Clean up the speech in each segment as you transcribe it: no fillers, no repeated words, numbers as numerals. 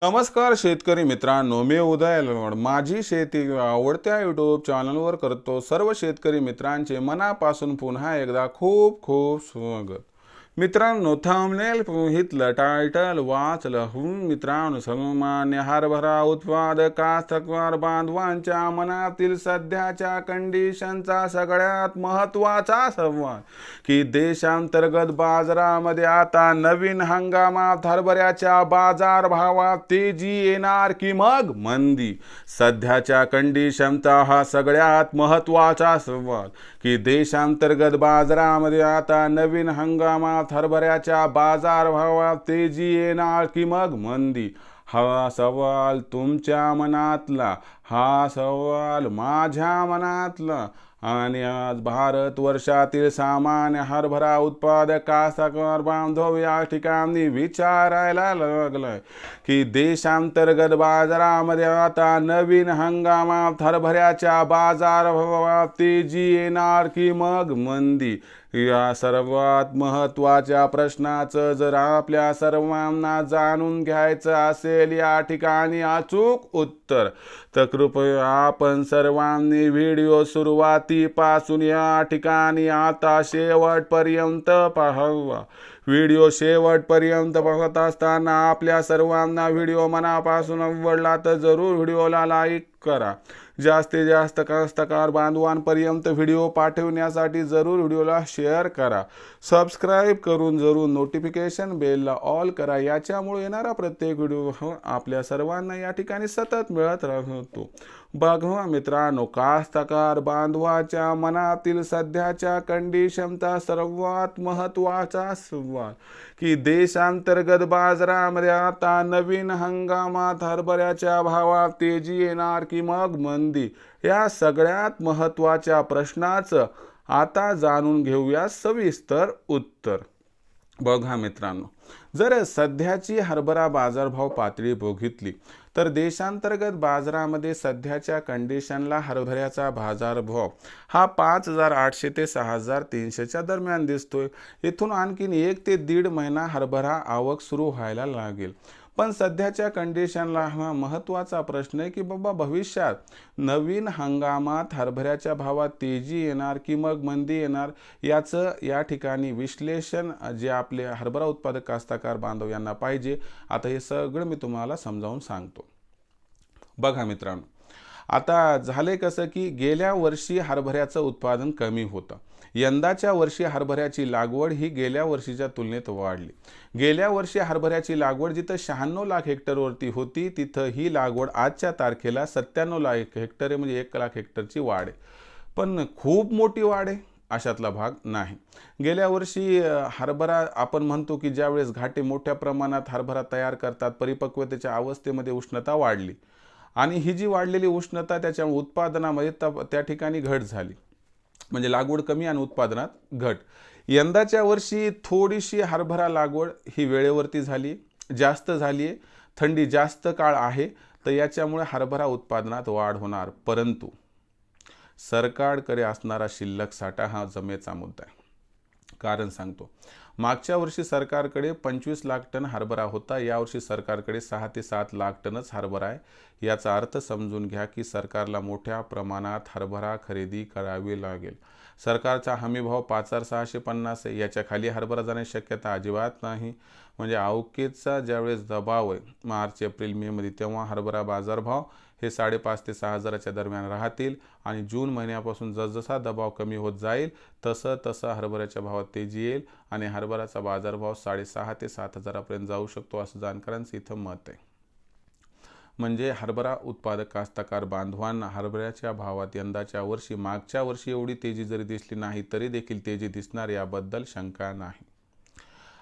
नमस्कार शेतकरी मित्रांनो, मी उदय लोड माझी शेती आवडत्या यूट्यूब चॅनलवर करतो सर्व शेतकरी मित्रांचे मनापासून पुन्हा एकदा खूप खूप स्वागत. मित्रांनो, थंबनेल पाहिलं, टायटल वाचलं, मित्रांनो, सर्वमान्य हरभरा उत्पादक कास्तकार बांधवांच्या मनातील सध्याच्या कंडिशनचा सगळ्यात महत्त्वाचा सवाल की देशांतर्गत बाजारामध्ये आता नवीन हंगामात हरभऱ्याच्या बाजारभावात तेजी येणार की मग मंदी. सध्याच्या कंडिशनचा हा सगळ्यात महत्त्वाचा सवाल की देशांतर्गत बाजारामध्ये आता नवीन हंगामात हरभऱ्याच्या बाजारभावात तेजी येणार की मग मंदी. हा सवाल तुमच्या मनातला, हा सवाल माझ्या मनातला आणि आज भारत वर्षातील सामान्य हरभरा उत्पादक कास्तकार बांधव या ठिकाणी विचारायला लागलाय की देशांतर्गत बाजारामध्ये आता नवीन हंगामात हरभऱ्याच्या बाजारभावात तेजी येणार की मग मंदी. या सर्वात महत्त्वाच्या प्रश्नाचं जर आपल्या सर्वांना जाणून घ्यायचं असेल या ठिकाणी अचूक उत्तर, तर कृपया आपण सर्वांनी व्हिडिओ सुरुवातीपासून या ठिकाणी आता शेवटपर्यंत पाहावा. व्हिडिओ शेवटपर्यंत बघत असताना आपल्या सर्वांना व्हिडिओ मनापासून आवडला तर जरूर व्हिडिओला लाईक करा. जास्तीत जास्त कास्तकार बांधवांपर्यंत व्हिडिओ पाठवण्यासाठी जरूर व्हिडिओला शेअर करा. सबस्क्राईब करून जरूर नोटिफिकेशन बेलला ऑल करा. याच्यामुळे येणारा प्रत्येक व्हिडिओ आपल्या सर्वांना या ठिकाणी सतत मिळत राहतो. बघा मित्रांनो, कास्तकार बांधवाच्या मनातील सध्याच्या कंडिशनचा सर्वात महत्त्वाचा सवाल की देशांतर्गत बाजारामध्ये आता नवीन हंगामात हरभऱ्याच्या भावात तेजी येणार की मग मंदी. या सगळ्यात महत्त्वाच्या प्रश्नाचं आता जाणून घेऊया सविस्तर उत्तर. बघा मित्रांनो, जर सध्याची हरभरा बाजारभाव पातळी बघितली तर देशांतर्गत बाजारामध्ये सध्याच्या कंडिशनला हरभऱ्याचा बाजारभाव हा 5,800 ते 6,300च्या दरम्यान दिसतोय. इथून आणखीन 1 ते 1.5 महिना हरभरा आवक सुरू व्हायला लागेल. पण सध्याच्या कंडिशनला हा महत्त्वाचा प्रश्न आहे की बाबा भविष्यात नवीन हंगामात हरभऱ्याच्या भावात तेजी येणार की मग मंदी येणार. याचं या ठिकाणी विश्लेषण जे आपले हरभरा उत्पादक कास्तकार बांधव यांना पाहिजे. आता हे सगळं मी तुम्हाला समजावून सांगतो. बघा मित्रांनो, आता झाले कसं की गेल्या वर्षी हरभऱ्याचं उत्पादन कमी होतं. यंदाच्या वर्षी हरभऱ्याची लागवड ही गेल्या वर्षीच्या तुलनेत वाढली. गेल्या वर्षी हरभऱ्याची लागवड जिथं 96 लाख हेक्टरवरती होती, तिथं ही लागवड आजच्या तारखेला 97 लाख हेक्टर आहे, म्हणजे 1 लाख हेक्टरची वाढ आहे. पण खूप मोठी वाढ आहे अशातला भाग नाही. गेल्या वर्षी हरभरा आपण म्हणतो की ज्यावेळेस घाटे मोठ्या प्रमाणात हरभरा तयार करतात, परिपक्वतेच्या अवस्थेमध्ये उष्णता वाढली आणि ही जी वाढलेली उष्णता त्याच्यामुळे उत्पादनामध्ये त्या ठिकाणी घट झाली, म्हणजे लागवड कमी आणि उत्पादनात घट. यंदाच्या वर्षी थोडीशी हरभरा लागवड ही वेळेवरती झाली, जास्त झाली आहे, थंडी जास्त काळ आहे, तर याच्यामुळे हरभरा उत्पादनात वाढ होणार. परंतु सरकारकडे असणारा शिल्लक साठा हा जमेचा मुद्दा आहे. कारण सांगतो, मागच्या वर्षी सरकारकडे 25 लाख टन हरभरा होता, यावर्षी सरकारकडे 6 ते 7 लाख टनच हरभरा आहे. याचा अर्थ समजून घ्या की सरकारला मोठ्या प्रमाणात हरभरा खरेदी करावी लागेल. सरकारचा हमीभाव 5,650 आहे, याच्या खाली हरभरा जाण्याची शक्यता अजिबात नाही. म्हणजे अवकेचा ज्यावेळेस दबाव आहे मार्च, एप्रिल, मेमध्ये, तेव्हा हरभरा बाजारभाव हे 5,500 ते 6,000च्या दरम्यान राहतील आणि जून महिन्यापासून जसजसा दबाव कमी होत जाईल तसं तसं हरभऱ्याच्या भावात तेजी येईल आणि हरभऱ्याचा बाजारभाव 6,500 ते 7,000पर्यंत जाऊ शकतो, असं जाणकारांचं इथं मत आहे. म्हणजे हरभरा उत्पादक कास्तकार बांधवांना हरभऱ्याच्या भावात यंदाच्या वर्षी मागच्या वर्षी एवढी तेजी जरी दिसली नाही तरी देखील तेजी दिसणार, याबद्दल शंका नाही.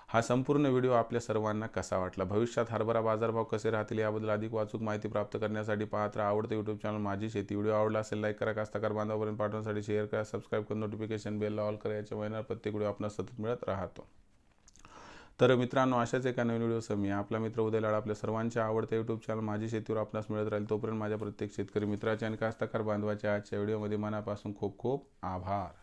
हा संपूर्ण व्हिडिओ आपल्या सर्वांना कसा वाटला, भविष्यात हरभरा बाजारभाव कसे राहतील याबद्दल अधिक वाचूक माहिती प्राप्त करण्यासाठी पाहत राहा आवडते यूट्यूब चॅनल माझी शेती. व्हिडिओ आवडला असेल लाईक करा, कास्तकार बांधवापर्यंत पाठवण्यासाठी शेअर करा, सबस्क्राईब करून नोटिफिकेशन बेलला ऑल करा. याच्या महिन्यात प्रत्येक व्हिडिओ आपल्याला सतत मिळत राहतो. तर मित्रांनो, अशाच एका नवीन व्हिडिओसह मी आपला मित्र उदय लाड आपल्या सर्वांच्या आवडत्या यूट्यूब चॅनल माझी शेतीवर आपणास मिळत राहील. तोपर्यंत माझ्या प्रत्येक शेतकरी मित्राच्या आणि कास्तकार बांधवाच्या आजच्या व्हिडिओमध्ये मनापासून खूप खूप आभार.